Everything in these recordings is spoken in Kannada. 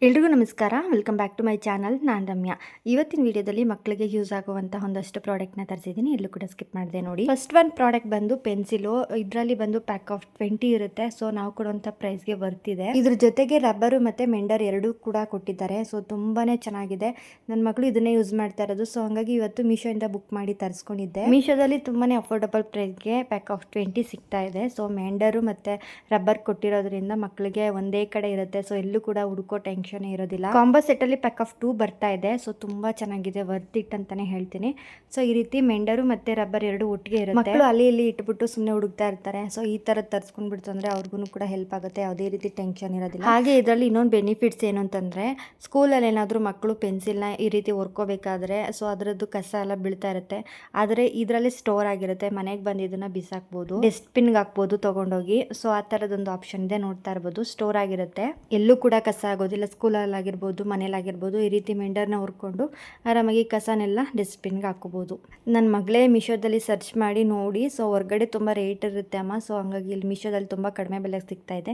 ಎಲ್ರಿಗೂ ನಮಸ್ಕಾರ. Welcome back to my channel. ನಾನು ರಮ್ಯಾ. ಇವತ್ತಿನ ವಿಡಿಯೋದಲ್ಲಿ ಮಕ್ಕಳಿಗೆ ಯೂಸ್ ಆಗುವಂಥ ಒಂದಷ್ಟು ಪ್ರಾಡಕ್ಟ್ನ ತರಿಸಿದ್ದೀನಿ. ಎಲ್ಲೂ ಕೂಡ ಸ್ಕಿಪ್ ಮಾಡಿದೆ ನೋಡಿ. ಫಸ್ಟ್ ಒಂದು ಪ್ರಾಡಕ್ಟ್ ಬಂದು ಪೆನ್ಸಿಲು. ಇದರಲ್ಲಿ ಬಂದು ಪ್ಯಾಕ್ ಆಫ್ 20 ಇರುತ್ತೆ. ಸೊ ನಾವು ಕೊಡುವಂಥ ಪ್ರೈಸ್ಗೆ ಬರ್ತಿದೆ. ಇದ್ರ ಜೊತೆಗೆ ರಬ್ಬರು ಮತ್ತು ಮೆಂಡರ್ ಎರಡೂ ಕೂಡ ಕೊಟ್ಟಿದ್ದಾರೆ. ಸೊ ತುಂಬಾ ಚೆನ್ನಾಗಿದೆ. ನನ್ನ ಮಗಳು ಇದನ್ನೇ ಯೂಸ್ ಮಾಡ್ತಾ ಇರೋದು. ಸೊ ಹಂಗಾಗಿ ಇವತ್ತು ಮೀಶೋಯಿಂದ ಬುಕ್ ಮಾಡಿ ತರಿಸ್ಕೊಂಡಿದ್ದೆ. ಮೀಶೋದಲ್ಲಿ ತುಂಬಾ ಅಫೋರ್ಡಬಲ್ ಪ್ರೈಸ್ಗೆ ಪ್ಯಾಕ್ ಆಫ್ 20 ಸಿಗ್ತಾ ಇದೆ. ಸೊ ಮೆಂಡರು ಮತ್ತು ರಬ್ಬರ್ ಕೊಟ್ಟಿರೋದ್ರಿಂದ ಮಕ್ಕಳಿಗೆ ಒಂದೇ ಕಡೆ ಇರುತ್ತೆ. ಸೊ ಎಲ್ಲೂ ಕೂಡ ಹುಡುಕೋ ಟೆನ್ಷನ್ ಇರೋದಿಲ್ಲ. ಕಾಂಬೋ ಸೆಟ್ ಅಲ್ಲಿ ಪ್ಯಾಕ್ ಆಫ್ 2 ಬರ್ತಾ ಇದೆ. ಸೊ ತುಂಬಾ ಚೆನ್ನಾಗಿದೆ, ವರ್ತ್ ಇಟ್ ಅಂತಾನೆ ಹೇಳ್ತೀನಿ. ಸೊ ಈ ರೀತಿ ಮೆಂಡರು ಮತ್ತೆ ರಬ್ಬರ್ ಎರಡು ಒಟ್ಟಿಗೆ ಇರುತ್ತೆ. ಮಕ್ಕಳು ಅಲ್ಲಿ ಇಲ್ಲಿ ಇಟ್ಬಿಟ್ಟು ಸುಮ್ಮನೆ ಹುಡುಕ್ತಾ ಇರ್ತಾರೆ. ಸೊ ಈ ತರ ತರಿಸ್ಕೊಂಡ್ಬಿಡ್ತು ಅಂದ್ರೆ ಅವ್ರಿಗೂ ಕೂಡ ಹೆಲ್ಪ್ ಆಗುತ್ತೆ. ಯಾವುದೇ ರೀತಿ ಟೆನ್ಷನ್ ಇರೋದಿಲ್ಲ. ಹಾಗೆ ಇದರಲ್ಲಿ ಇನ್ನೊಂದು ಬೆನಿಫಿಟ್ಸ್ ಏನು ಅಂತಂದ್ರೆ, ಸ್ಕೂಲಲ್ಲಿ ಏನಾದರೂ ಮಕ್ಕಳು ಪೆನ್ಸಿಲ್ನ ಈ ರೀತಿ ಒರ್ಕೋಬೇಕಾದ್ರೆ ಸೊ ಅದರದ್ದು ಕಸ ಎಲ್ಲ ಬೀಳ್ತಾ ಇರುತ್ತೆ. ಆದರೆ ಇದರಲ್ಲಿ ಸ್ಟೋರ್ ಆಗಿರುತ್ತೆ. ಮನೆಗೆ ಬಂದು ಇದನ್ನ ಬಿಸಾಕ್ಬೋದು, ಡಸ್ಟ್ಬಿನ್ಗೆ ಹಾಕ್ಬೋದು ತಗೊಂಡೋಗಿ. ಸೊ ಆ ಥರದೊಂದು ಆಪ್ಷನ್ ಇದೆ, ನೋಡ್ತಾ ಇರ್ಬೋದು. ಸ್ಟೋರ್ ಆಗಿರುತ್ತೆ, ಎಲ್ಲೂ ಕೂಡ ಕಸ ಆಗೋದಿಲ್ಲ. ಸ್ಕೂಲಲ್ಲಾಗಿರ್ಬೋದು, ಮನೇಲಾಗಿರ್ಬೋದು, ಈ ರೀತಿ ಮೆಂಡರ್ನ ಹುರ್ಕೊಂಡು ಆರಾಮಾಗಿ ಕಸನೆಲ್ಲ ಡಸ್ಟ್ಬಿನ್ಗೆ ಹಾಕೋಬೋದು. ನನ್ನ ಮಗಳೇ ಮೀಶೋದಲ್ಲಿ ಸರ್ಚ್ ಮಾಡಿ ನೋಡಿ. ಸೊ ಹೊರಗಡೆ ತುಂಬ ರೇಟ್ ಇರುತ್ತೆ ಅಮ್ಮ. ಸೊ ಹಂಗಾಗಿ ಇಲ್ಲಿ ಮೀಶೋದಲ್ಲಿ ತುಂಬ ಕಡಿಮೆ ಬೆಲೆಗೆ ಸಿಗ್ತಾ ಇದೆ,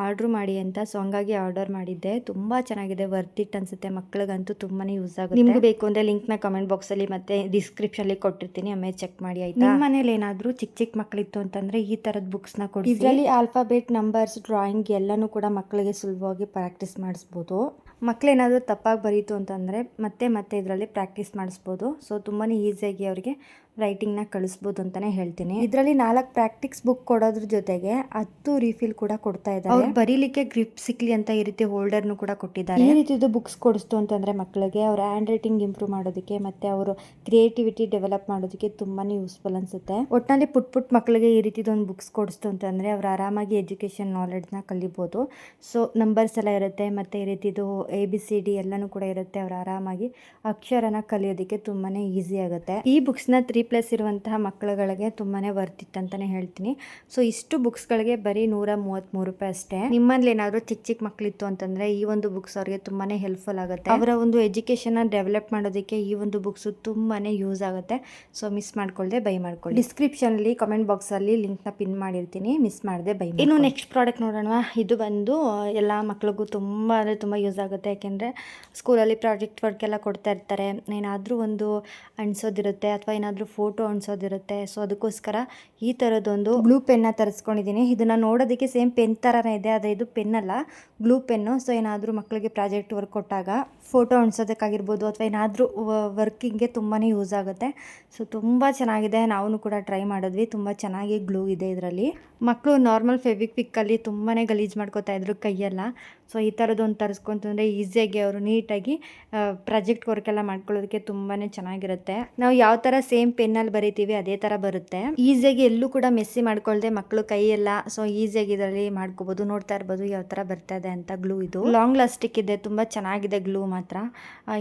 ಆರ್ಡ್ರ್ ಮಾಡಿ ಅಂತ. ಸೊ ಹಂಗಾಗಿ ಆರ್ಡರ್ ಮಾಡಿದ್ದೆ. ತುಂಬ ಚೆನ್ನಾಗಿದೆ, ವರ್ತ್ ಇಟ್ ಅನ್ಸುತ್ತೆ. ಮಕ್ಕಳಿಗಂತೂ ತುಂಬಾ ಯೂಸ್ ಆಗುತ್ತೆ. ನಿಮ್ಗೆ ಬೇಕು ಅಂದರೆ ಲಿಂಕ್ನ ಕಮೆಂಟ್ ಬಾಕ್ಸಲ್ಲಿ ಮತ್ತು ಡಿಸ್ಕ್ರಿಪ್ಷನಲ್ಲಿ ಕೊಟ್ಟಿರ್ತೀನಿ, ಆಮೇಲೆ ಚೆಕ್ ಮಾಡಿ ಆಯ್ತಾ. ನಿಮ್ಮ ಮನೇಲಿ ಏನಾದರೂ ಚಿಕ್ಕ ಚಿಕ್ಕ ಮಕ್ಕಳಿತ್ತು ಅಂತಂದರೆ ಈ ಥರದ ಬುಕ್ಸ್ನ ಕೊಡಿ. ಇದರಲ್ಲಿ ಆಲ್ಫಾಬೆಟ್, ನಂಬರ್ಸ್, ಡ್ರಾಯಿಂಗ್ ಎಲ್ಲನೂ ಕೂಡ ಮಕ್ಕಳಿಗೆ ಸುಲಭವಾಗಿ ಪ್ರಾಕ್ಟೀಸ್ ಮಾಡಿಸ್ಬೋದು. ಮಕ್ಕಳೇನಾದರೂ ತಪ್ಪಾಗಿ ಬರೀತು ಅಂತಂದರೆ ಮತ್ತೆ ಮತ್ತೆ ಇದರಲ್ಲಿ ಪ್ರಾಕ್ಟೀಸ್ ಮಾಡಿಸ್ಬೋದು. ಸೊ ತುಂಬಾ ಈಸಿಯಾಗಿ ಅವರಿಗೆ ರೈಟಿಂಗ್ನ ಕಳಿಸ್ಬೋದು ಅಂತಲೇ ಹೇಳ್ತೀನಿ. ಇದರಲ್ಲಿ 4 ಪ್ರಾಕ್ಟಿಕ್ಸ್ ಬುಕ್ ಕೊಡೋದ್ರ ಜೊತೆಗೆ 10 ರೀಫಿಲ್ ಕೂಡ ಕೊಡ್ತಾ ಇದ್ದಾರೆ. ಅವ್ರು ಬರೀಲಿಕ್ಕೆ ಗ್ರಿಪ್ ಸಿಕ್ಲಿ ಅಂತ ಈ ರೀತಿ ಹೋಲ್ಡರ್ನು ಕೂಡ ಕೊಟ್ಟಿದ್ದಾರೆ. ಈ ರೀತಿದು ಬುಕ್ಸ್ ಕೊಡಿಸ್ತು ಅಂತಂದರೆ ಮಕ್ಕಳಿಗೆ ಅವ್ರ ಹ್ಯಾಂಡ್ ರೈಟಿಂಗ್ ಇಂಪ್ರೂವ್ ಮಾಡೋದಕ್ಕೆ ಮತ್ತು ಅವರು ಕ್ರಿಯೇಟಿವಿಟಿ ಡೆವಲಪ್ ಮಾಡೋದಕ್ಕೆ ತುಂಬಾ ಯೂಸ್ಫುಲ್ ಅನಿಸುತ್ತೆ. ಒಟ್ಟಿನಲ್ಲಿ ಪುಟ್ ಮಕ್ಕಳಿಗೆ ಈ ರೀತಿದೊಂದು ಬುಕ್ಸ್ ಕೊಡಿಸ್ತು ಅಂತಂದರೆ ಅವ್ರು ಆರಾಮಾಗಿ ಎಜುಕೇಷನ್ ನಾಲೆಡ್ಜ್ನ ಕಲಿಬೋದು. ಸೊ ನಂಬರ್ಸ್ ಎಲ್ಲ ಇರುತ್ತೆ ಮತ್ತು ಈ ರೀತಿದು ABCD ಎಲ್ಲನೂ ಕೂಡ ಇರುತ್ತೆ. ಅವ್ರು ಆರಾಮಾಗಿ ಅಕ್ಷರನ ಕಲಿಯೋದಕ್ಕೆ ತುಂಬಾ ಈಸಿ ಆಗುತ್ತೆ. ಈ ಬುಕ್ಸ್ನ 3+ ಇರುವಂತಹ ಮಕ್ಕಳುಗಳಿಗೆ ತುಂಬಾ ವರ್ತ್ ಇಟ್ ಅಂತಲೇ ಹೇಳ್ತೀನಿ. ಸೊ ಇಷ್ಟು ಬುಕ್ಸ್ಗಳಿಗೆ ಬರೀ 133 ರೂಪಾಯಿ ಅಷ್ಟೇ. ನಿಮ್ಮಲ್ಲಿ ಏನಾದರೂ ಚಿಕ್ಕ ಚಿಕ್ಕ ಮಕ್ಕಳಿತ್ತು ಅಂತಂದರೆ ಈ ಒಂದು ಬುಕ್ಸ್ ಅವ್ರಿಗೆ ತುಂಬಾ ಹೆಲ್ಪ್ಫುಲ್ ಆಗುತ್ತೆ. ಅವರ ಒಂದು ಎಜುಕೇಷನ್ನ ಡೆವಲಪ್ ಮಾಡೋದಕ್ಕೆ ಈ ಒಂದು ಬುಕ್ಸು ತುಂಬಾ ಯೂಸ್ ಆಗುತ್ತೆ. ಸೊ ಮಿಸ್ ಮಾಡ್ಕೊಳ್ಳದೆ ಬೈ ಮಾಡ್ಕೊಳ್ಳಿ. ಡಿಸ್ಕ್ರಿಪ್ಷನಲ್ಲಿ ಕಮೆಂಟ್ ಬಾಕ್ಸಲ್ಲಿ ಲಿಂಕ್ನ ಪಿನ್ ಮಾಡಿರ್ತೀನಿ, ಮಿಸ್ ಮಾಡದೆ ಬೈ. ಇನ್ನು ನೆಕ್ಸ್ಟ್ ಪ್ರಾಡಕ್ಟ್ ನೋಡೋಣ. ಇದು ಬಂದು ಎಲ್ಲ ಮಕ್ಕಳಿಗೂ ತುಂಬ ಅಂದರೆ ತುಂಬ ಯೂಸ್ ಆಗುತ್ತೆ. ಯಾಕೆಂದರೆ ಸ್ಕೂಲಲ್ಲಿ ಪ್ರಾಜೆಕ್ಟ್ ವರ್ಕ್ ಎಲ್ಲ ಕೊಡ್ತಾ ಇರ್ತಾರೆ, ಏನಾದರೂ ಒಂದು ಅಂಟಿಸೋದಿರುತ್ತೆ ಅಥವಾ ಏನಾದರೂ ಫೋಟೋ ಅಂಟಿಸೋದಿರುತ್ತೆ. ಸೊ ಅದಕ್ಕೋಸ್ಕರ ಈ ಥರದೊಂದು ಗ್ಲೂ ಪೆನ್ನ ತರಿಸ್ಕೊಂಡಿದ್ದೀನಿ. ಇದನ್ನು ನೋಡೋದಕ್ಕೆ ಸೇಮ್ ಪೆನ್ ಥರನೇ ಇದೆ, ಆದರೆ ಇದು ಪೆನ್ನಲ್ಲ, ಗ್ಲೂ ಪೆನ್ನು. ಸೊ ಏನಾದರೂ ಮಕ್ಕಳಿಗೆ ಪ್ರಾಜೆಕ್ಟ್ ವರ್ಕ್ ಕೊಟ್ಟಾಗ ಫೋಟೋ ಅಂಟಿಸೋದಕ್ಕಾಗಿರ್ಬೋದು ಅಥವಾ ಏನಾದರೂ ವರ್ಕಿಂಗ್ಗೆ ತುಂಬಾ ಯೂಸ್ ಆಗುತ್ತೆ. ಸೊ ತುಂಬ ಚೆನ್ನಾಗಿದೆ, ನಾವು ಕೂಡ ಟ್ರೈ ಮಾಡಿದ್ವಿ. ತುಂಬ ಚೆನ್ನಾಗಿ ಗ್ಲೂ ಇದೆ ಇದರಲ್ಲಿ. ಮಕ್ಕಳು ನಾರ್ಮಲ್ ಫೆವಿಕ್ವಿಕ್ಕಲ್ಲಿ ತುಂಬಾ ಗಲೀಜು ಮಾಡ್ಕೋತಾ ಇದ್ರು ಕೈಯೆಲ್ಲ. ಸೊ ಈ ಥರದೊಂದು ತರಿಸ್ಕೊಂತಂದರೆ ಈಸಿಯಾಗಿ ಅವರು ನೀಟಾಗಿ ಪ್ರಾಜೆಕ್ಟ್ ವರ್ಕ್ ಎಲ್ಲ ಮಾಡ್ಕೊಳ್ಳೋದಕ್ಕೆ ತುಂಬಾ ಚೆನ್ನಾಗಿರುತ್ತೆ. ನಾವು ಯಾವ ಥರ ಸೇಮ್ ಪೆನ್ನಲ್ಲಿ ಬರಿತೀವಿ ಅದೇ ಥರ ಬರುತ್ತೆ. ಈಸಿಯಾಗಿ ಎಲ್ಲೂ ಕೂಡ ಮೆಸ್ಸಿ ಮಾಡ್ಕೊಳ್ದೆ ಮಕ್ಕಳು ಕೈಯೆಲ್ಲ ಸೊ ಈಸಿಯಾಗಿ ಇದರಲ್ಲಿ ಮಾಡ್ಕೋಬೋದು. ನೋಡ್ತಾ ಇರ್ಬೋದು ಯಾವ ಥರ ಬರ್ತಾ ಇದೆ ಅಂತ. ಗ್ಲೂ ಇದು ಲಾಂಗ್ ಲಾಸ್ಟಿಕ್ ಇದೆ, ತುಂಬ ಚೆನ್ನಾಗಿದೆ ಗ್ಲೂ ಮಾತ್ರ.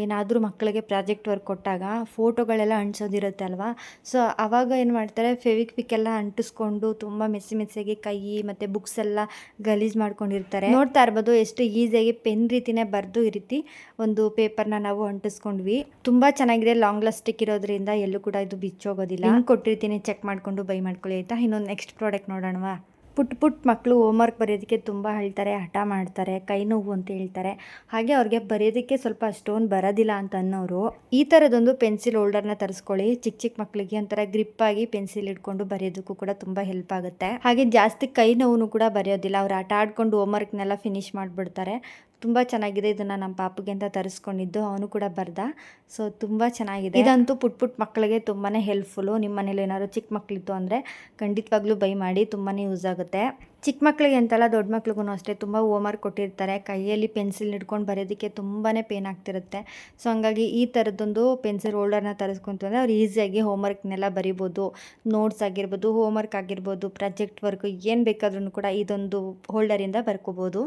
ಏನಾದರೂ ಮಕ್ಕಳಿಗೆ ಪ್ರಾಜೆಕ್ಟ್ ವರ್ಕ್ ಕೊಟ್ಟಾಗ ಫೋಟೋಗಳೆಲ್ಲ ಅಂಟಿಸೋದಿರುತ್ತೆ ಅಲ್ವಾ. ಸೊ ಅವಾಗ ಏನು ಮಾಡ್ತಾರೆ, ಫೆವಿಕ್ವಿಕ್ ಎಲ್ಲ ಅಂಟಿಸ್ಕೊಂಡು ತುಂಬ ಮೆಸ್ಸಿಯಾಗಿ ಕೈ ಮತ್ತು ಬುಕ್ಸ್ ಎಲ್ಲ ಗಲೀಜು ಮಾಡ್ಕೊಂಡಿರ್ತಾರೆ. ನೋಡ್ತಾ ಇರ್ಬೋದು ಎಷ್ಟು ಈಸಿಯಾಗಿ ಪೆನ್ ರೀತಿನೇ ಬರೆದು ಈ ರೀತಿ ಒಂದು ಪೇಪರ್ನ ನಾವು ಅಂಟಿಸ್ಕೊಂಡ್ವಿ. ತುಂಬ ಚೆನ್ನಾಗಿದೆ, ಲಾಂಗ್ ಲಾಸ್ಟಿಕ್ ಇರೋದ್ರಿಂದ ಎಲ್ಲೂ ಕೂಡ ಇದು ಬಿಚ್ಚೋಗೋದಿಲ್ಲ. ಕೊಟ್ಟಿರ್ತೀನಿ, ಚೆಕ್ ಮಾಡಿಕೊಂಡು ಬೈ ಮಾಡ್ಕೊಳ್ಳಿ ಆಯಿತಾ. ಇನ್ನೊಂದು ನೆಕ್ಸ್ಟ್ ಪ್ರಾಡಕ್ಟ್ ನೋಡೋಣವಾ. ಪುಟ್ಟ ಮಕ್ಕಳು ಹೋಮ್ವರ್ಕ್ ಬರೆಯೋದಕ್ಕೆ ತುಂಬ ಹೇಳ್ತಾರೆ, ಹಠ ಮಾಡ್ತಾರೆ, ಕೈ ನೋವು ಅಂತ ಹೇಳ್ತಾರೆ. ಹಾಗೆ ಅವ್ರಿಗೆ ಬರೆಯೋದಕ್ಕೆ ಸ್ವಲ್ಪ ಅಷ್ಟೊಂದು ಬರೋದಿಲ್ಲ ಅಂತ ಅನ್ನೋರು ಈ ಥರದೊಂದು ಪೆನ್ಸಿಲ್ ಹೋಲ್ಡರ್ನ ತರಿಸ್ಕೊಳ್ಳಿ. ಚಿಕ್ಕ ಮಕ್ಕಳಿಗೆ ಒಂಥರ ಗ್ರಿಪ್ ಆಗಿ ಪೆನ್ಸಿಲ್ ಇಟ್ಕೊಂಡು ಬರೆಯೋದಕ್ಕೂ ಕೂಡ ತುಂಬ ಹೆಲ್ಪ್ ಆಗುತ್ತೆ. ಹಾಗೆ ಜಾಸ್ತಿ ಕೈ ನೋವು ಕೂಡ ಬರೆಯೋದಿಲ್ಲ. ಅವ್ರು ಆಟ ಆಡ್ಕೊಂಡು ಹೋಮ್ವರ್ಕ್ನೆಲ್ಲ ಫಿನಿಶ್ ಮಾಡಿಬಿಡ್ತಾರೆ. ತುಂಬ ಚೆನ್ನಾಗಿದೆ. ಇದನ್ನು ನಮ್ಮ ಪಾಪುಗೆ ಅಂತ ತರಿಸ್ಕೊಂಡಿದ್ದು, ಅವನು ಕೂಡ ಬರ್ದ. ಸೊ ತುಂಬ ಚೆನ್ನಾಗಿದೆ. ಇದಂತೂ ಪುಟ್ಟ ಮಕ್ಕಳಿಗೆ ತುಂಬಾ ಹೆಲ್ಪ್ಫುಲ್ಲು. ನಿಮ್ಮ ಮನೇಲಿ ಏನಾದ್ರು ಚಿಕ್ಕ ಮಕ್ಕಳಿತ್ತು ಅಂದರೆ ಖಂಡಿತವಾಗ್ಲೂ ಬೈ ಮಾಡಿ, ತುಂಬಾ ಯೂಸ್ ಆಗುತ್ತೆ. ಚಿಕ್ಕ ಮಕ್ಕಳಿಗೆ ಅಂತಲ್ಲ, ದೊಡ್ಡ ಮಕ್ಳಿಗೂ ಅಷ್ಟೇ. ತುಂಬ ಹೋಮ್ವರ್ಕ್ ಕೊಟ್ಟಿರ್ತಾರೆ, ಕೈಯಲ್ಲಿ ಪೆನ್ಸಿಲ್ ಹಿಡ್ಕೊಂಡು ಬರೆಯೋದಕ್ಕೆ ತುಂಬಾ ಪೇನ್ ಆಗ್ತಿರುತ್ತೆ. ಸೊ ಹಂಗಾಗಿ ಈ ಥರದ್ದೊಂದು ಪೆನ್ಸಿಲ್ ಹೋಲ್ಡರ್ನ ತರಿಸ್ಕೊಂತಂದರೆ ಅವ್ರು ಈಸಿಯಾಗಿ ಹೋಮ್ವರ್ಕ್ನೆಲ್ಲ ಬರಿಬೋದು. ನೋಟ್ಸ್ ಆಗಿರ್ಬೋದು, ಹೋಮ್ವರ್ಕ್ ಆಗಿರ್ಬೋದು, ಪ್ರಾಜೆಕ್ಟ್ ವರ್ಕ್ ಏನು ಬೇಕಾದ್ರೂ ಕೂಡ ಇದೊಂದು ಹೋಲ್ಡರಿಂದ ಬರ್ಕೋಬೋದು.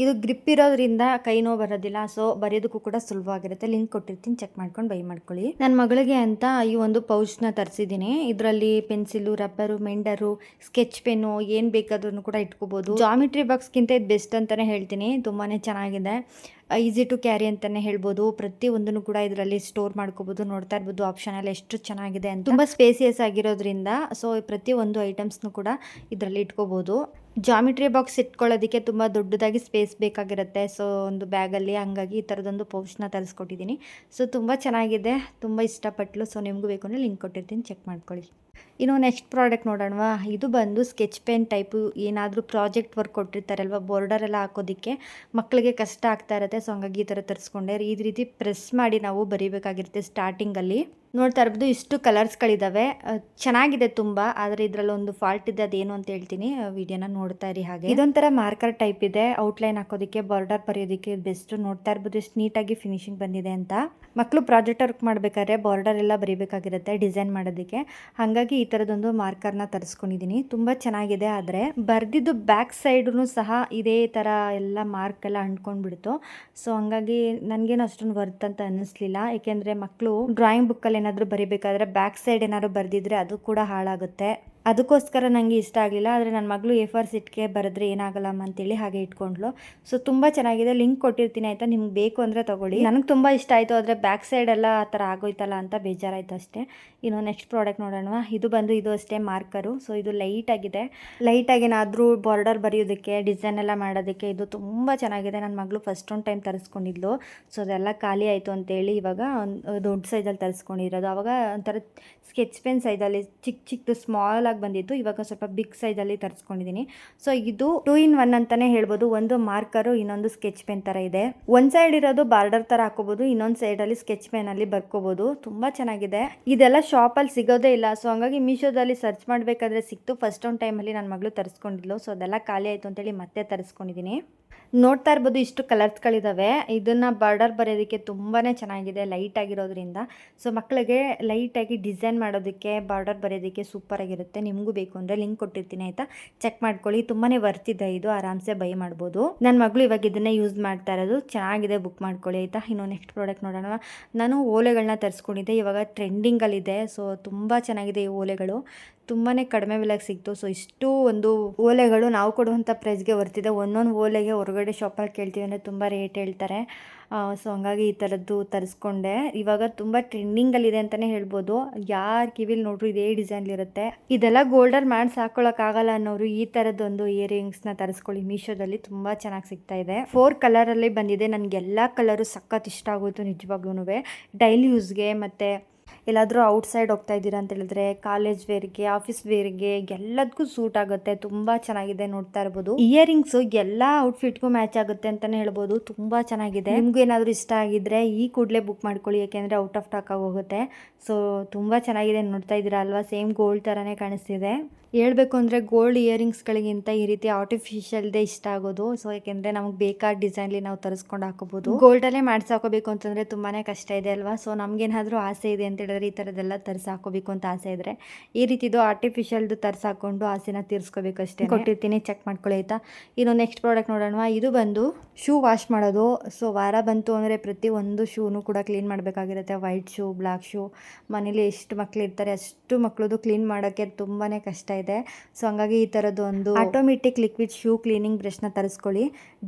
ಇದು ಗ್ರಿಪ್ ಇರೋದ್ರಿಂದ ಕೈ ನೋವು ಬರೋದಿಲ್ಲ. ಸೊ ಬರೆಯೋದಕ್ಕೂ ಕೂಡ ಸುಲಭವಾಗಿರುತ್ತೆ. ಲಿಂಕ್ ಕೊಟ್ಟಿರ್ತೀನಿ, ಚೆಕ್ ಮಾಡ್ಕೊಂಡು ಬೈ ಮಾಡ್ಕೊಳ್ಳಿ. ನನ್ನ ಮಗಳಿಗೆ ಅಂತ ಈ ಒಂದು ಪೌಚ್ನ ತರಿಸಿದ್ದೀನಿ. ಇದರಲ್ಲಿ ಪೆನ್ಸಿಲು, ರಬ್ಬರು, ಮೆಂಡರು, ಸ್ಕೆಚ್ ಪೆನ್ನು ಏನು ಬೇಕಾದ್ರೂ ಕೂಡ ಇಟ್ಕೋಬೋದು. ಜಾಮಿಟ್ರಿ ಬಾಕ್ಸ್ಗಿಂತ ಇದು ಬೆಸ್ಟ್ ಅಂತಲೇ ಹೇಳ್ತೀನಿ. ತುಂಬಾ ಚೆನ್ನಾಗಿದೆ. ಈಸಿ ಟು ಕ್ಯಾರಿ ಅಂತಲೇ ಹೇಳ್ಬೋದು. ಪ್ರತಿಯೊಂದನ್ನು ಕೂಡ ಇದರಲ್ಲಿ ಸ್ಟೋರ್ ಮಾಡ್ಕೋಬೋದು. ನೋಡ್ತಾ ಇರ್ಬೋದು ಆಪ್ಷನ್ ಎಲ್ಲ ಎಷ್ಟು ಚೆನ್ನಾಗಿದೆ ಅಂತ. ತುಂಬ ಸ್ಪೇಸಿಯಸ್ ಆಗಿರೋದ್ರಿಂದ ಸೊ ಪ್ರತಿಯೊಂದು ಐಟಮ್ಸ್ನು ಕೂಡ ಇದರಲ್ಲಿ ಇಟ್ಕೋಬೋದು. ಜಾಮಿಟ್ರಿ ಬಾಕ್ಸ್ ಇಟ್ಕೊಳ್ಳೋದಕ್ಕೆ ತುಂಬ ದೊಡ್ಡದಾಗಿ ಸ್ಪೇಸ್ ಬೇಕಾಗಿರುತ್ತೆ. ಸೊ ಒಂದು ಬ್ಯಾಗಲ್ಲಿ, ಹಂಗಾಗಿ ಈ ಥರದೊಂದು ಪೌಚ್ನ ತರಿಸ್ಕೊಟ್ಟಿದ್ದೀನಿ. ಸೊ ತುಂಬ ಚೆನ್ನಾಗಿದೆ, ತುಂಬ ಇಷ್ಟಪಟ್ಟಳು. ಸೊ ನಿಮಗೂ ಬೇಕು ಅಂದರೆ ಲಿಂಕ್ ಕೊಟ್ಟಿರ್ತೀನಿ, ಚೆಕ್ ಮಾಡ್ಕೊಳ್ಳಿ. ಇನ್ನು ನೆಕ್ಸ್ಟ್ ಪ್ರಾಡಕ್ಟ್ ನೋಡೋಣವಾ. ಇದು ಬಂದು ಸ್ಕೆಚ್ ಪೆನ್ ಟೈಪು. ಏನಾದರೂ ಪ್ರಾಜೆಕ್ಟ್ ವರ್ಕ್ ಕೊಟ್ಟಿರ್ತಾರಲ್ವ, ಬಾರ್ಡರ್ ಎಲ್ಲ ಹಾಕೋದಕ್ಕೆ ಮಕ್ಕಳಿಗೆ ಕಷ್ಟ ಆಗ್ತಾ ಇರುತ್ತೆ. ಸೊ ಹಂಗಾಗಿ ಈ ಥರ ತರಿಸ್ಕೊಂಡೆ. ಈ ರೀತಿ ಪ್ರೆಸ್ ಮಾಡಿ ನಾವು ಬರೀಬೇಕಾಗಿರುತ್ತೆ ಸ್ಟಾರ್ಟಿಂಗಲ್ಲಿ. ನೋಡ್ತಾ ಇರ್ಬೋದು ಇಷ್ಟು ಕಲರ್ಸ್ಗಳಿದ್ದಾವೆ. ಚೆನ್ನಾಗಿದೆ ತುಂಬ. ಆದರೆ ಇದರಲ್ಲಿ ಒಂದು ಫಾಲ್ಟ್ ಇದೆ, ಅದೇನು ಅಂತ ಹೇಳ್ತೀನಿ, ವಿಡಿಯೋನ ನೋಡ್ತಾ ಇರಿ. ಹಾಗೆ ಇದೊಂಥರ ಮಾರ್ಕರ್ ಟೈಪ್ ಇದೆ. ಔಟ್ಲೈನ್ ಹಾಕೋದಕ್ಕೆ, ಬಾರ್ಡರ್ ಬರೆಯೋದಕ್ಕೆ ಬೆಸ್ಟ್. ನೋಡ್ತಾ ಇರ್ಬೋದು ಎಷ್ಟು ನೀಟಾಗಿ ಫಿನಿಶಿಂಗ್ ಬಂದಿದೆ ಅಂತ. ಮಕ್ಕಳು ಪ್ರಾಜೆಕ್ಟ್ ವರ್ಕ್ ಮಾಡಬೇಕಾದ್ರೆ ಬಾರ್ಡರ್ ಎಲ್ಲ ಬರೀಬೇಕಾಗಿರುತ್ತೆ ಡಿಸೈನ್ ಮಾಡೋದಕ್ಕೆ. ಹಾಗಾಗಿ ಈ ಥರದೊಂದು ಮಾರ್ಕರ್ನ ತರಿಸ್ಕೊಂಡಿದ್ದೀನಿ. ತುಂಬ ಚೆನ್ನಾಗಿದೆ. ಆದರೆ ಬರೆದಿದ್ದು ಬ್ಯಾಕ್ ಸೈಡೂ ಸಹ ಇದೇ ಥರ ಎಲ್ಲ ಮಾರ್ಕ್ ಎಲ್ಲ ಅಂಟ್ಕೊಂಡ್ಬಿಡ್ತು. ಸೊ ಹಂಗಾಗಿ ನನಗೇನು ಅಷ್ಟೊಂದು ವರ್ತ್ ಅಂತ ಅನ್ನಿಸ್ಲಿಲ್ಲ. ಏಕೆಂದರೆ ಮಕ್ಕಳು ಡ್ರಾಯಿಂಗ್ ಬುಕ್ಕಲ್ಲಿ ಏನಾದರೂ ಬರಿಬೇಕಾದ್ರೆ ಬ್ಯಾಕ್ ಸೈಡ್ ಏನಾದ್ರು ಬರೆದಿದ್ರೆ ಅದು ಕೂಡ ಹಾಳಾಗುತ್ತೆ. ಅದಕ್ಕೋಸ್ಕರ ನನಗೆ ಇಷ್ಟ ಆಗಲಿಲ್ಲ. ಆದರೆ ನನ್ನ ಮಗಳು A4 ಶೀಟ್ಗೆ ಬರೆದ್ರೆ ಏನಾಗಲ್ಲಮ್ಮ ಅಂತೇಳಿ ಹಾಗೆ ಇಟ್ಕೊಂಡ್ಲು. ಸೊ ತುಂಬ ಚೆನ್ನಾಗಿದೆ. ಲಿಂಕ್ ಕೊಟ್ಟಿರ್ತೀನಿ ಆಯಿತಾ, ನಿಮ್ಗೆ ಬೇಕು ಅಂದರೆ ತೊಗೊಳ್ಳಿ. ನನಗೆ ತುಂಬ ಇಷ್ಟ ಆಯಿತು. ಆದರೆ ಬ್ಯಾಕ್ ಸೈಡ್ ಎಲ್ಲ ಆ ಥರ ಆಗೋಯ್ತಲ್ಲ ಅಂತ ಬೇಜಾರಾಯಿತು ಅಷ್ಟೇ. ಇನ್ನು ನೆಕ್ಸ್ಟ್ ಪ್ರಾಡಕ್ಟ್ ನೋಡೋಣ. ಇದು ಅಷ್ಟೇ ಮಾರ್ಕರು. ಸೊ ಇದು ಲೈಟಾಗಿ ಏನಾದರೂ ಬಾರ್ಡರ್ ಬರೆಯೋದಕ್ಕೆ, ಡಿಸೈನ್ ಎಲ್ಲ ಮಾಡೋದಕ್ಕೆ ಇದು ತುಂಬ ಚೆನ್ನಾಗಿದೆ. ನನ್ನ ಮಗಳು ಫಸ್ಟ್ ಒಂದು ಟೈಮ್ ತರಿಸ್ಕೊಂಡಿದ್ಲು. ಸೊ ಅದೆಲ್ಲ ಖಾಲಿ ಆಯಿತು ಅಂತೇಳಿ ಇವಾಗ ದೊಡ್ಡ ಸೈಜಲ್ಲಿ ತರಿಸ್ಕೊಂಡಿರೋದು. ಆವಾಗ ಒಂಥರ ಸ್ಕೆಚ್ ಪೆನ್ ಸೈಜಲ್ಲಿ ಚಿಕ್ಕದು ಸ್ಮಾಲ್ ಆಗಿ ಬಂದಿತ್ತು. ಇವಾಗ ಸ್ವಲ್ಪ ಬಿಗ್ ಸೈಜಲ್ಲಿ ತರಿಸ್ಕೊಂಡಿದ್ದೀನಿ. ಸೊ ಇದು 2 in 1 ಅಂತಲೇ ಹೇಳ್ಬೋದು. ಒಂದು ಮಾರ್ಕರು, ಇನ್ನೊಂದು ಸ್ಕೆಚ್ ಪೆನ್ ಥರ ಇದೆ. ಒಂದು ಸೈಡ್ ಇರೋದು ಬಾರ್ಡರ್ ಥರ ಹಾಕೋಬೋದು, ಇನ್ನೊಂದು ಸೈಡಲ್ಲಿ ಸ್ಕೆಚ್ ಪೆನ್ನಲ್ಲಿ ಬರ್ಕೋಬೋದು. ತುಂಬ ಚೆನ್ನಾಗಿದೆ. ಇದೆಲ್ಲ ಶಾಪಲ್ಲಿ ಸಿಗೋದೇ ಇಲ್ಲ. ಸೊ ಹಂಗಾಗಿ ಮೀಶೋದಲ್ಲಿ ಸರ್ಚ್ ಮಾಡಬೇಕಾದ್ರೆ ಸಿಕ್ತು. ಫಸ್ಟ್ ಒಂದು ಟೈಮಲ್ಲಿ ನನ್ನ ಮಗಳು ತರಿಸ್ಕೊಂಡಿದ್ಲು. ಸೊ ಅದೆಲ್ಲ ಖಾಲಿ ಆಯಿತು ಅಂತೇಳಿ ಮತ್ತೆ ತರಿಸ್ಕೊಂಡಿದ್ದೀನಿ. ನೋಡ್ತಾ ಇರ್ಬೋದು ಇಷ್ಟು ಕಲರ್ಸ್ಗಳಿದ್ದಾವೆ. ಇದನ್ನು ಬಾರ್ಡರ್ ಬರೆಯೋದಕ್ಕೆ ತುಂಬಾ ಚೆನ್ನಾಗಿದೆ, ಲೈಟ್ ಆಗಿರೋದ್ರಿಂದ. ಸೊ ಮಕ್ಕಳಿಗೆ ಲೈಟಾಗಿ ಡಿಸೈನ್ ಮಾಡೋದಕ್ಕೆ, ಬಾರ್ಡರ್ ಬರೆಯೋದಕ್ಕೆ ಸೂಪರಾಗಿರುತ್ತೆ. ನಿಮಗೂ ಬೇಕು ಅಂದರೆ ಲಿಂಕ್ ಕೊಟ್ಟಿರ್ತೀನಿ ಆಯಿತಾ, ಚೆಕ್ ಮಾಡ್ಕೊಳ್ಳಿ. ತುಂಬಾ ವರ್ತಿದೆ ಇದು, ಆರಾಮ್ಸೆ ಬೈ ಮಾಡ್ಬೋದು. ನನ್ನ ಮಗಳು ಇವಾಗ ಇದನ್ನೇ ಯೂಸ್ ಮಾಡ್ತಾ ಇರೋದು. ಚೆನ್ನಾಗಿದೆ, ಬುಕ್ ಮಾಡ್ಕೊಳ್ಳಿ ಆಯಿತಾ. ಇನ್ನು ನೆಕ್ಸ್ಟ್ ಪ್ರಾಡಕ್ಟ್ ನೋಡೋಣ. ನಾನು ಓಲೆಗಳನ್ನ ತರಿಸ್ಕೊಂಡಿದ್ದೆ. ಇವಾಗ ಟ್ರೆಂಡಿಂಗಲ್ಲಿದೆ. ಸೊ ತುಂಬ ಚೆನ್ನಾಗಿದೆ ಈ ಓಲೆಗಳು. ತುಂಬಾ ಕಡಿಮೆ ಬೆಲೆಗೆ ಸಿಕ್ತು. ಸೊ ಇಷ್ಟು ಒಂದು ಓಲೆಗಳು ನಾವು ಕೊಡುವಂಥ ಪ್ರೈಸ್ಗೆ ವರ್ತಿದೆ. ಒಂದೊಂದು ಓಲೆಗೆ ಹೊರಗಡೆ ಶಾಪಲ್ಲಿ ಕೇಳ್ತೀವಿ ಅಂದರೆ ತುಂಬ ರೇಟ್ ಹೇಳ್ತಾರೆ. ಸೊ ಹಂಗಾಗಿ ಈ ಥರದ್ದು ತರಿಸ್ಕೊಂಡೆ. ಇವಾಗ ತುಂಬ ಟ್ರೆಂಡಿಂಗಲ್ಲಿದೆ ಅಂತಲೇ ಹೇಳ್ಬೋದು. ಯಾರು ಕಿವಿಲಿ ನೋಡ್ರು ಇದೇ ಡಿಸೈನ್ಲಿರುತ್ತೆ. ಇದೆಲ್ಲ ಗೋಲ್ಡರ್ ಮಾಡಿ ಸಾಕೊಳ್ಳೋಕ್ಕಾಗಲ್ಲ ಅನ್ನೋರು ಈ ಥರದ್ದೊಂದು ಇಯರಿಂಗ್ಸ್ನ ತರಿಸ್ಕೊಳ್ಳಿ. ಮೀಶೋದಲ್ಲಿ ತುಂಬ ಚೆನ್ನಾಗಿ ಸಿಗ್ತಾ ಇದೆ. 4 ಕಲರಲ್ಲಿ ಬಂದಿದೆ. ನನಗೆಲ್ಲ ಕಲರು ಸಖತ್ ಇಷ್ಟ ಆಗೋಯ್ತು ನಿಜವಾಗ್ಲೂ. ಡೈಲಿ ಯೂಸ್ಗೆ ಮತ್ತು ಎಲ್ಲಾದರೂ ಔಟ್ಸೈಡ್ ಹೋಗ್ತಾ ಇದ್ದೀರಾ ಅಂತ ಹೇಳಿದ್ರೆ, ಕಾಲೇಜ್ ವೇರ್ಗೆ, ಆಫೀಸ್ ವೇರ್ಗೆ ಎಲ್ಲದಕ್ಕೂ ಸೂಟ್ ಆಗುತ್ತೆ. ತುಂಬ ಚೆನ್ನಾಗಿದೆ. ನೋಡ್ತಾ ಇರ್ಬೋದು ಇಯರಿಂಗ್ಸು ಎಲ್ಲ ಔಟ್ಫಿಟ್ಗೂ ಮ್ಯಾಚ್ ಆಗುತ್ತೆ ಅಂತಲೇ ಹೇಳ್ಬೋದು. ತುಂಬ ಚೆನ್ನಾಗಿದೆ. ನಿಮಗೂ ಏನಾದರೂ ಇಷ್ಟ ಆಗಿದ್ರೆ ಈ ಕೂಡಲೇ ಬುಕ್ ಮಾಡ್ಕೊಳ್ಳಿ, ಯಾಕೆಂದರೆ ಔಟ್ ಆಫ್ ಸ್ಟಾಕ್ ಆಗೋಗುತ್ತೆ. ಸೊ ತುಂಬ ಚೆನ್ನಾಗಿದೆ. ನೋಡ್ತಾ ಇದ್ದೀರಾ ಅಲ್ವಾ, ಸೇಮ್ ಗೋಲ್ಡ್ ಥರನೇ ಕಾಣಿಸ್ತಿದೆ. ಹೇಳ್ಬೇಕು ಅಂದರೆ ಗೋಲ್ಡ್ ಇಯರಿಂಗ್ಸ್ಗಳಿಗಿಂತ ಈ ರೀತಿ ಆರ್ಟಿಫಿಷಿಯಲ್ದೇ ಇಷ್ಟ ಆಗೋದು. ಸೊ ಯಾಕೆಂದರೆ ನಮಗೆ ಬೇಕಾದ ಡಿಸೈನ್ಲಿ ನಾವು ತರಿಸ್ಕೊಂಡು ಹಾಕೋಬೋದು. ಗೋಲ್ಡಲ್ಲೇ ಮಾಡಿಸಿ ಹಾಕೋಬೇಕು ಅಂತಂದರೆ ತುಂಬಾ ಕಷ್ಟ ಇದೆ ಅಲ್ವಾ. ಸೊ ನಮಗೇನಾದರೂ ಆಸೆ ಇದೆ ಅಂತ ಹೇಳಿದ್ರೆ ಈ ಥರದ್ದೆಲ್ಲ ತರಿಸಿ ಹಾಕೋಬೇಕು ಅಂತ ಆಸೆ ಇದ್ದರೆ ಈ ರೀತಿದು ಆರ್ಟಿಫಿಷಿಯಲ್ದು ತರಿಸಿ ಹಾಕ್ಕೊಂಡು ಆಸೆನ ತೀರಿಸ್ಕೋಬೇಕು ಅಷ್ಟೇ. ಕೊಟ್ಟಿರ್ತೀನಿ, ಚೆಕ್ ಮಾಡ್ಕೊಳ್ಳಿ ಆಯಿತಾ. ಇನ್ನು ನೆಕ್ಸ್ಟ್ ಪ್ರಾಡಕ್ಟ್ ನೋಡೋಣ. ಇದು ಬಂದು ಶೂ ವಾಶ್ ಮಾಡೋದು. ಸೊ ವಾರ ಬಂತು ಅಂದರೆ ಪ್ರತಿಯೊಂದು ಶೂನು ಕೂಡ ಕ್ಲೀನ್ ಮಾಡಬೇಕಾಗಿರುತ್ತೆ. White shoe, black shoe. ಮನೇಲಿ ಎಷ್ಟು ಮಕ್ಳು ಇರ್ತಾರೆ ಅಷ್ಟು ಮಕ್ಕಳದು ಕ್ಲೀನ್ ಮಾಡೋಕ್ಕೆ ತುಂಬಾ ಕಷ್ಟ ಇದೆ. ಸೊ ಹಂಗಾಗಿ ಈ ಥರದ್ದು ಒಂದು ಆಟೋಮೆಟಿಕ್ ಲಿಕ್ವಿಡ್ ಶೂ ಕ್ಲೀನಿಂಗ್ ಬ್ರಷ್ನ ತರಿಸ್ಕೊಳ್ಳಿ.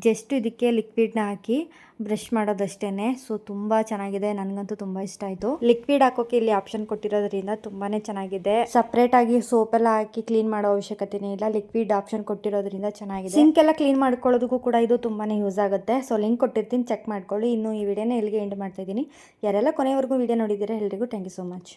ಜಸ್ಟ್ ಇದಕ್ಕೆ ಲಿಕ್ವಿಡ್ನ ಹಾಕಿ ಬ್ರಷ್ ಮಾಡೋದಷ್ಟೇ. ಸೊ ತುಂಬ ಚೆನ್ನಾಗಿದೆ. ನನಗಂತೂ ತುಂಬ ಇಷ್ಟ ಆಯಿತು. ಲಿಕ್ವಿಡ್ ಹಾಕೋಕೆ ಇಲ್ಲಿ ಆಪ್ಷನ್ ಕೊಟ್ಟಿರೋದ್ರಿಂದ ತುಂಬಾ ಚೆನ್ನಾಗಿದೆ. ಸಪ್ರೇಟಾಗಿ ಸೋಪೆಲ್ಲ ಹಾಕಿ ಕ್ಲೀನ್ ಮಾಡೋ ಅವಶ್ಯಕತೆನೇ ಇಲ್ಲ. ಲಿಕ್ವಿಡ್ ಆಪ್ಷನ್ ಕೊಟ್ಟಿರೋದ್ರಿಂದ ಚೆನ್ನಾಗಿದೆ. ಸಿಂಕ್ ಎಲ್ಲ ಕ್ಲೀನ್ ಮಾಡ್ಕೊಳ್ಳೋದಕ್ಕೂ ಕೂಡ ಇದು ತುಂಬಾ ಯೂಸ್ ಆಗುತ್ತೆ. ಸೊ ಲಿಂಕ್ ಕೊಟ್ಟಿರ್ತೀನಿ, ಚೆಕ್ ಮಾಡ್ಕೊಳ್ಳಿ. ಇನ್ನು ಈ ವಿಡಿಯೋನ ಎಲ್ಲಿಗೆ ಎಂಡ್ ಮಾಡ್ತಾ ಇದ್ದೀನಿ. ಯಾರೆಲ್ಲ ಕೊನೆವರೆಗೂ ವಿಡಿಯೋ ನೋಡಿದ್ದೀರಾ ಎಲ್ರಿಗೂ ಥ್ಯಾಂಕ್ ಯು ಸೋ ಮಚ್.